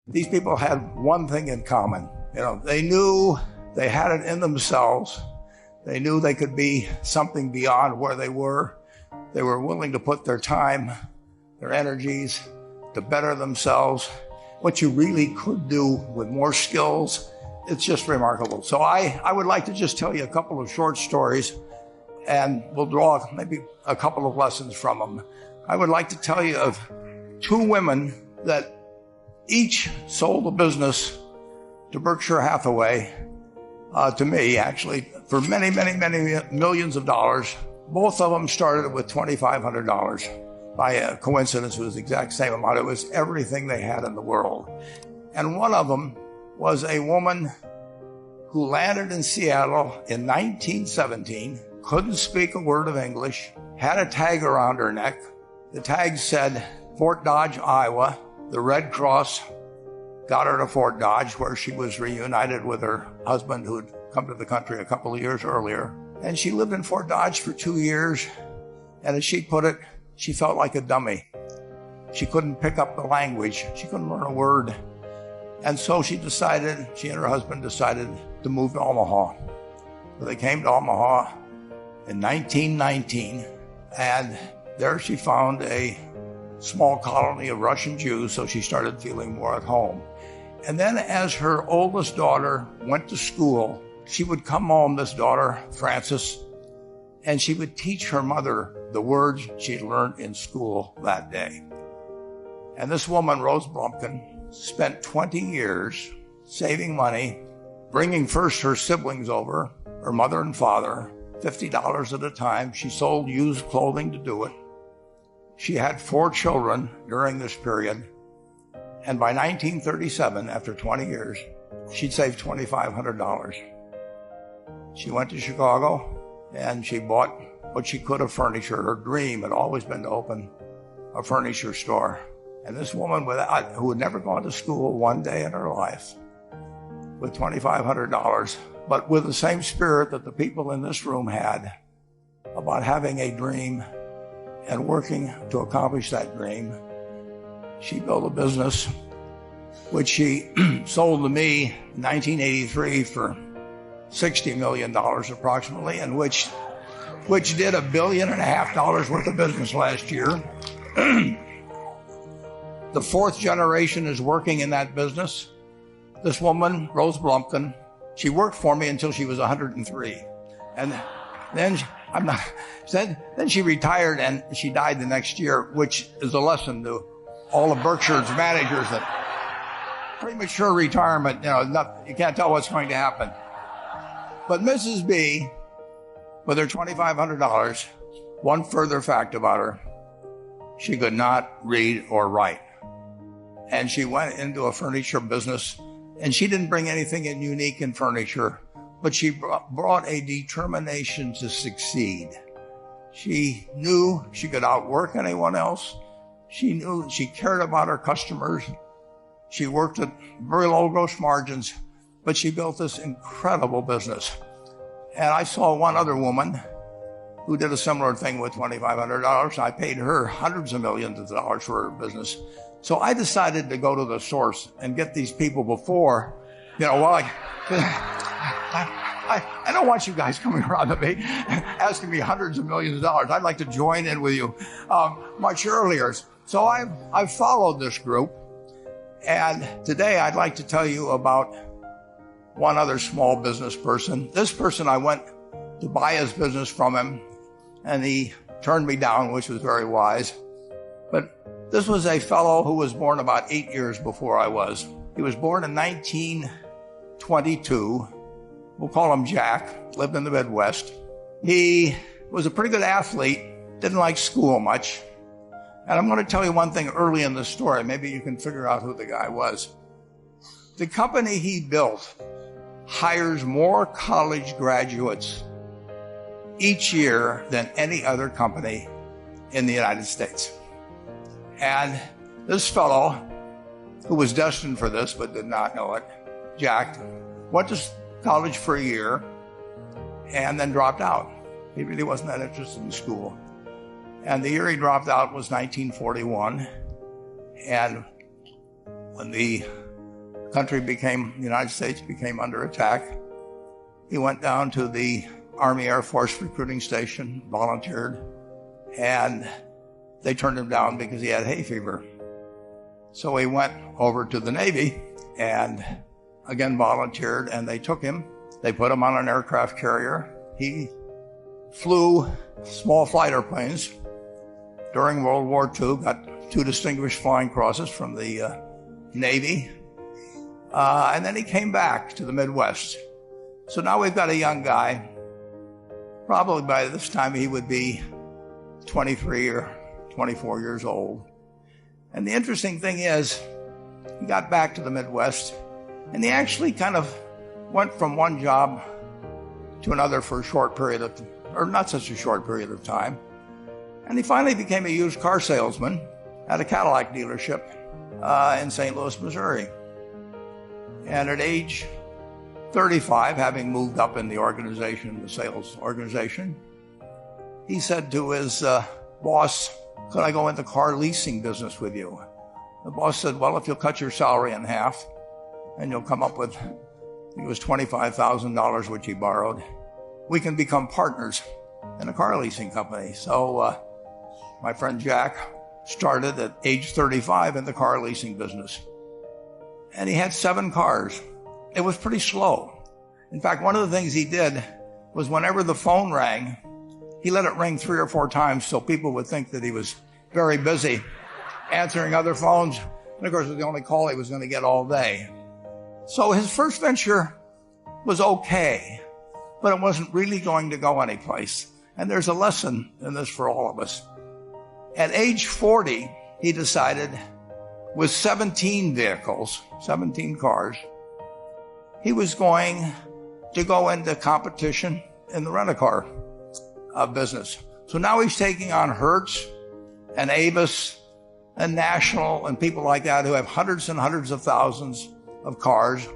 These people had one thing in common. They knew they had it in themselves. They knew they could be something beyond where they were. They were willing to put their time, their energies to better themselves. What you really could do with more skills, it's just remarkable. So I would like to just tell you a couple of short stories, and we'll draw maybe a couple of lessons from them. I would like to tell you of two women that each sold a business to Berkshire Hathaway, to me actually, for many, many, many millions of dollars. Both of them started with $2,500. By a coincidence, it was the exact same amount. It was everything they had in the world. And one of them was a woman who landed in Seattle in 1917, couldn't speak a word of English, had a tag around her neck. The tag said Fort Dodge, Iowa. The Red Cross got her to Fort Dodge, where she was reunited with her husband who had come to the country a couple of years earlier. And she lived in Fort Dodge for 2 years. And as she put it, she felt like a dummy. She couldn't pick up the language. She couldn't learn a word. And so she and her husband decided to move to Omaha. So they came to Omaha in 1919, and there she found a small colony of Russian Jews, so she started feeling more at home. And then as her oldest daughter went to school, she would come home, this daughter, Frances, and she would teach her mother the words she'd learned in school that day. And this woman, Rose Blumpkin, spent 20 years saving money, bringing first her siblings over, her mother and father, $50 at a time. She sold used clothing to do it. She had 4 children during this period. And by 1937, after 20 years, she'd saved $2,500. She went to Chicago and she bought what she could of furniture. Her dream had always been to open a furniture store. And this woman who had never gone to school one day in her life, with $2,500, but with the same spirit that the people in this room had about having a dream and working to accomplish that dream, she built a business which she sold to me in 1983 for $60 million approximately, and which did $1.5 billion worth of business last year. The 4th generation is working in that business. This woman, Rose Blumpkin, she worked for me until she was 103. And then then she retired and she died the next year, which is a lesson to all of Berkshire's managers that premature retirement, you can't tell what's going to happen. But Mrs. B, with her $2,500, one further fact about her, she could not read or write. And she went into a furniture business, and she didn't bring anything unique in furniture, but she brought a determination to succeed. She knew she could outwork anyone else. She knew she cared about her customers. She worked at very low gross margins, but she built this incredible business. And I saw one other woman who did a similar thing with $2,500. I paid her hundreds of millions of dollars for her business. So I decided to go to the source and get these people before, I don't want you guys coming around to me asking me hundreds of millions of dollars. I'd like to join in with you much earlier. So I've followed this group. And today I'd like to tell you about one other small business person. This person, I went to buy his business from him, and he turned me down, which was very wise. But this was a fellow who was born about 8 years before I was. He was born in 1922. We'll call him Jack, lived in the Midwest. He was a pretty good athlete, didn't like school much. And I'm going to tell you one thing early in the story. Maybe you can figure out who the guy was. The company he built hires more college graduates each year than any other company in the United States. And this fellow, who was destined for this but did not know it, Jack, went to college for a year and then dropped out. He really wasn't that interested in school. And the year he dropped out was 1941. And when the the United States became under attack. He went down to the Army Air Force recruiting station, volunteered, and they turned him down because he had hay fever. So he went over to the Navy and again volunteered, and they took him. They put him on an aircraft carrier. He flew small flight airplanes during World War II, got 2 distinguished flying crosses from the Navy, and then he came back to the Midwest. So now we've got a young guy. Probably by this time he would be 23 or 24 years old. And the interesting thing is, he got back to the Midwest, and he actually kind of went from one job to another for a short period of, or not such a short period of time. And he finally became a used car salesman at a Cadillac dealership in St. Louis, Missouri. And at age 35, having moved up in the organization, the sales organization, he said to his boss, "Could I go into car leasing business with you?" The boss said, "Well, if you'll cut your salary in half and you'll come up with," it was $25,000, which he borrowed, "we can become partners in a car leasing company." So my friend Jack started at age 35 in the car leasing business. And he had 7 cars. It was pretty slow. In fact, one of the things he did was whenever the phone rang, he let it ring 3 or 4 times so people would think that he was very busy answering other phones. And of course, it was the only call he was going to get all day. So his first venture was okay, but it wasn't really going to go anyplace. And there's a lesson in this for all of us. At age 40, he decided, with 17 vehicles, 17 cars, he was going to go into competition in the rent-a-car business. So now he's taking on Hertz and Avis and National and people like that who have hundreds and hundreds of thousands of cars.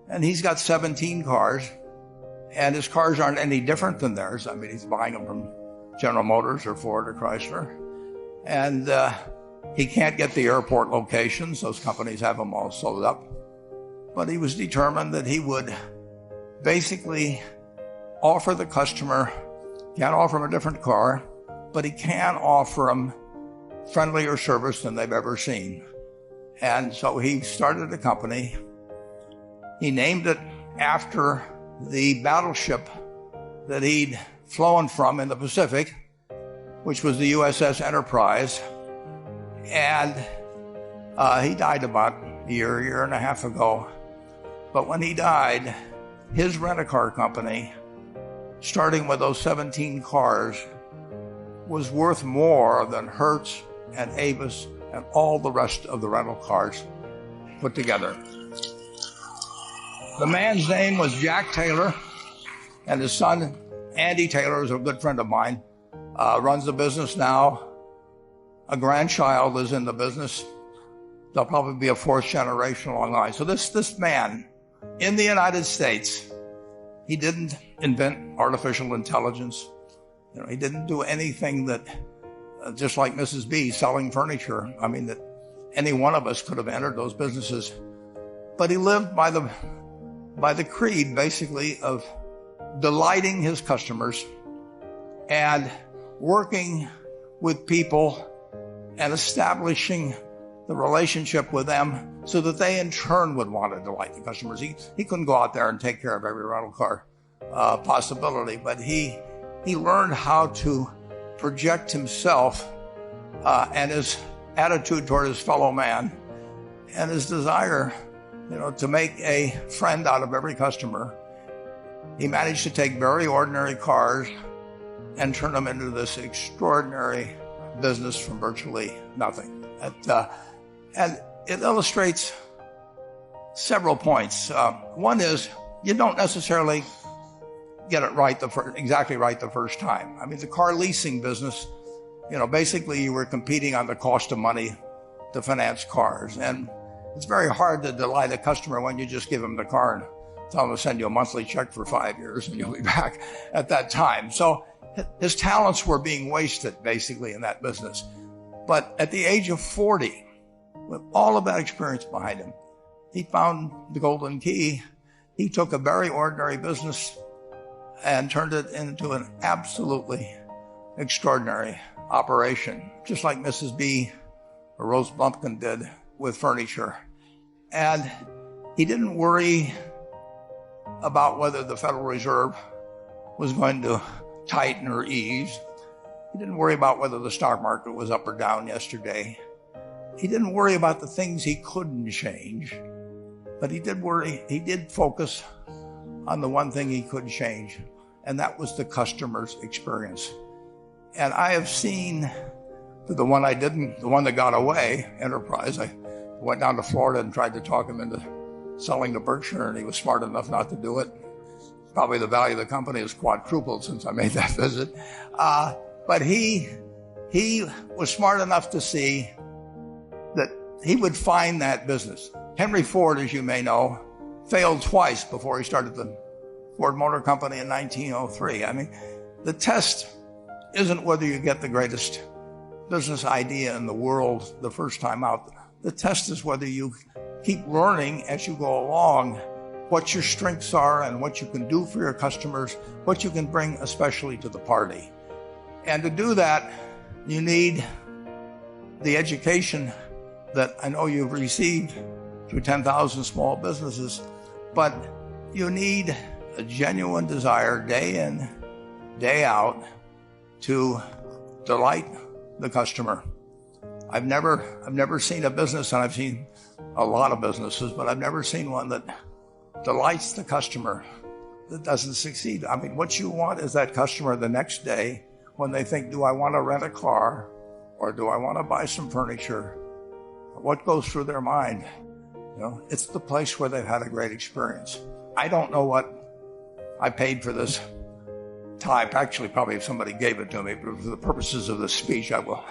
And he's got 17 cars, and his cars aren't any different than theirs. I mean, he's buying them from General Motors or Ford or Chrysler. And he can't get the airport locations. Those companies have them all sold up. But he was determined that he would basically offer the customer, can't offer him a different car, but he can offer them friendlier service than they've ever seen. And so he started a company. He named it after the battleship that he'd flown from in the Pacific, which was the USS Enterprise. And he died about a year and a half ago. But when he died, his rent-a-car company, starting with those 17 cars, was worth more than Hertz and Avis and all the rest of the rental cars put together. The man's name was Jack Taylor, and his son, Andy Taylor, is a good friend of mine, runs the business now. A grandchild is in the business. There'll probably be a 4th generation along the line. So this man in the United States, he didn't invent artificial intelligence. He didn't do anything that, just like Mrs. B selling furniture, I mean, that any one of us could have entered those businesses. But he lived by the creed, basically, of delighting his customers and working with people and establishing the relationship with them so that they in turn would want to delight the customers. He couldn't go out there and take care of every rental car possibility, but he learned how to project himself and his attitude toward his fellow man and his desire, to make a friend out of every customer. He managed to take very ordinary cars and turn them into this extraordinary business from virtually nothing. And it illustrates several points. One is, you don't necessarily get it right exactly right the first time. I mean, the car leasing business, basically you were competing on the cost of money to finance cars. And it's very hard to delight a customer when you just give them the car and tell them to send you a monthly check for 5 years and you'll be back at that time. So his talents were being wasted basically in that business. But at the age of 40, with all of that experience behind him, he found the golden key. He took a very ordinary business and turned it into an absolutely extraordinary operation, just like Mrs. B or Rose Blumpkin did with furniture. And he didn't worry about whether the Federal Reserve was going to tighten or ease. He didn't worry about whether the stock market was up or down yesterday. He didn't worry about the things he couldn't change, but he did focus on the one thing he could change, and that was the customer's experience. And I have seen the one that got away, Enterprise. I went down to Florida and tried to talk him into selling to Berkshire, and he was smart enough not to do it. Probably the value of the company has quadrupled since I made that visit. But he was smart enough to see that he would find that business. Henry Ford, as you may know, failed twice before he started the Ford Motor Company in 1903. I mean, the test isn't whether you get the greatest business idea in the world the first time out. The test is whether you keep learning as you go along what your strengths are and what you can do for your customers, what you can bring especially to the party. And to do that, you need the education that I know you've received through 10,000 small businesses, but you need a genuine desire day in, day out to delight the customer. I've never seen a business, and I've seen a lot of businesses, but I've never seen one that delights the customer that doesn't succeed. I mean, what you want is that customer the next day when they think, do I want to rent a car or do I want to buy some furniture? What goes through their mind? You know, it's the place where they've had a great experience. I don't know what I paid for this tie. Actually, probably if somebody gave it to me, but for the purposes of the speech, I will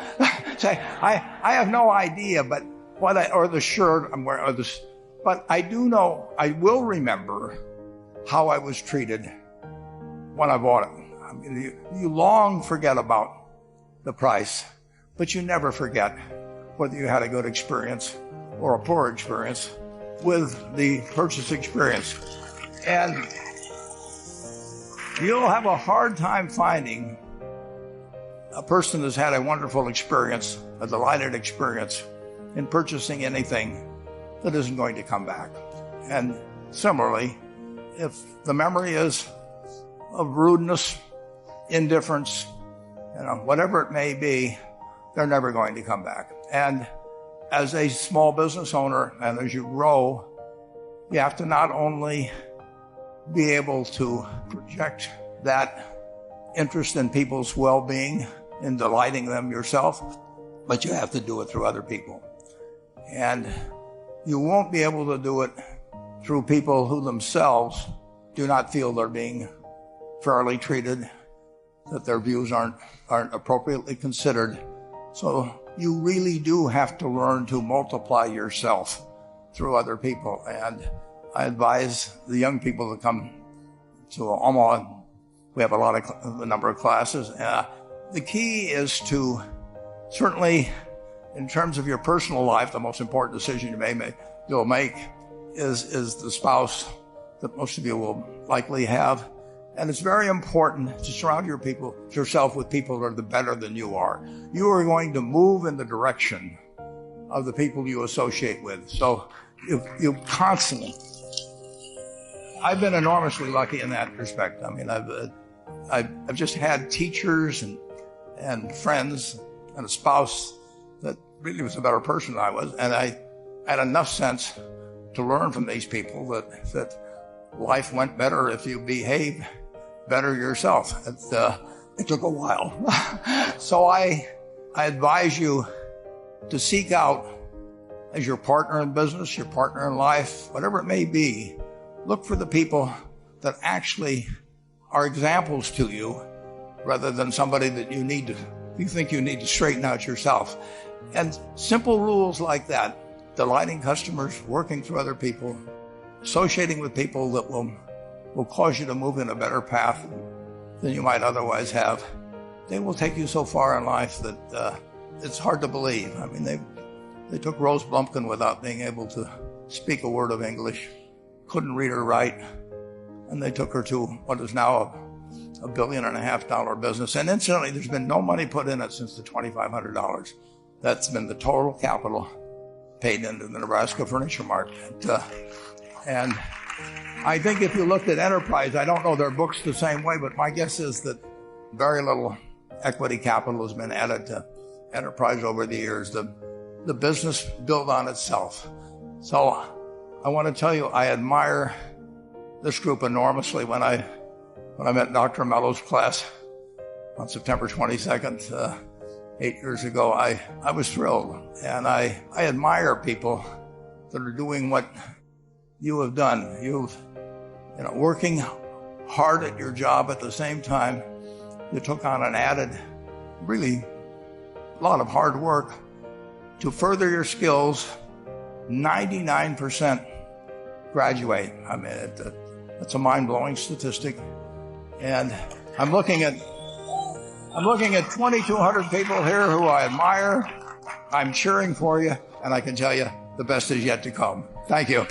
say I have no idea. But or the shirt I'm wearing, but I do know, I will remember how I was treated when I bought it. I mean, you long forget about the price, but you never forget whether you had a good experience or a poor experience with the purchase experience. And you'll have a hard time finding a person that's had a wonderful experience, a delighted experience in purchasing anything that isn't going to come back. And similarly, if the memory is of rudeness, indifference, whatever it may be, they're never going to come back. And as a small business owner, and as you grow, you have to not only be able to project that interest in people's well-being, in delighting them yourself, but you have to do it through other people. And you won't be able to do it through people who themselves do not feel they're being fairly treated, that their views aren't appropriately considered. So you really do have to learn to multiply yourself through other people. And I advise the young people to come to Omaha. We have a number of classes. The key is to, certainly in terms of your personal life, the most important decision you'll make is the spouse that most of you will likely have. And it's very important to surround yourself with people that are better than you are. You are going to move in the direction of the people you associate with. So you constantly. I've been enormously lucky in that respect. I mean, I've just had teachers and friends and a spouse that really was a better person than I was, and I had enough sense to learn from these people that life went better if you behave better yourself. It took a while. So I advise you to seek out, as your partner in business, your partner in life, whatever it may be, look for the people that actually are examples to you rather than somebody that you think you need to straighten out yourself. And simple rules like that, delighting customers, working through other people, associating with people that will cause you to move in a better path than you might otherwise have, they will take you so far in life that it's hard to believe. I mean, they took Rose Blumpkin without being able to speak a word of English, couldn't read or write, and they took her to what is now a $1.5 billion business. And incidentally, there's been no money put in it since the $2,500. That's been the total capital paid into the Nebraska Furniture Mart. And I think if you looked at Enterprise, I don't know their books the same way, but my guess is that very little equity capital has been added to Enterprise over the years. The business built on itself. So I want to tell you, I admire this group enormously. When I met Dr. Mello's class on September 22nd, 8 years ago, I was thrilled. And I admire people that are doing what you have done. You've, working hard at your job at the same time, you took on an added, really, a lot of hard work to further your skills. 99% graduate. I mean, it's a mind-blowing statistic. And I'm looking at 2,200 people here who I admire. I'm cheering for you, and I can tell you the best is yet to come. Thank you.